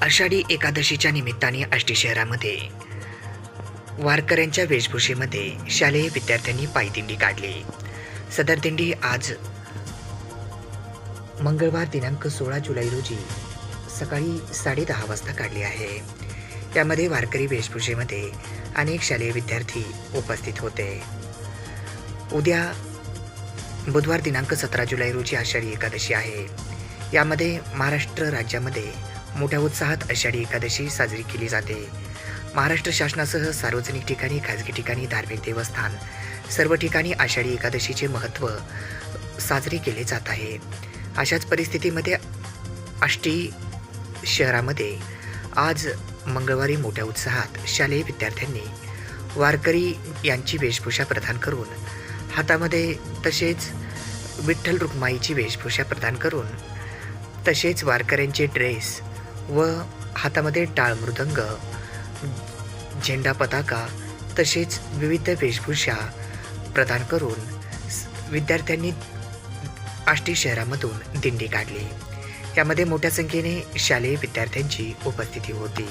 आषाढी एकादशीच्या निमित्ताने आष्टी शहरामध्ये वारकऱ्यांच्या वेशभूषेमध्ये शालेय विद्यार्थ्यांनी पायदिंडी काढली. सदर दिंडी आज मंगळवार दिनांक 16 जुलै रोजी सकाळी 10:30 वाजता काढली आहे. यामध्ये वारकरी वेशभूषेमध्ये अनेक शालेय विद्यार्थी उपस्थित होते. उद्या बुधवार दिनांक 17 जुलै रोजी आषाढी एकादशी आहे. यामध्ये महाराष्ट्र राज्यामध्ये मोठ्या उत्साहात आषाढी एकादशी साजरी केली जाते. महाराष्ट्र शासनासह सार्वजनिक ठिकाणी, खाजगी ठिकाणी, धार्मिक देवस्थान सर्व ठिकाणी आषाढी एकादशीचे महत्त्व साजरे केले जात आहे. अशाच परिस्थितीमध्ये आष्टी शहरामध्ये आज मंगळवारी मोठ्या उत्साहात शालेय विद्यार्थ्यांनी वारकरी यांची वेशभूषा प्रदान करून हातामध्ये तसेच विठ्ठल रुक्माईची वेशभूषा प्रदान करून तसेच वारकऱ्यांचे ड्रेस व हातामध्ये टाळ मृदंग, झेंडा पताका तसेच विविध वेशभूषा प्रदान करून विद्यार्थ्यांनी आष्टी शहरामधून दिंडी काढली. यामध्ये मोठ्या संख्येने शालेय विद्यार्थ्यांची उपस्थिती होती.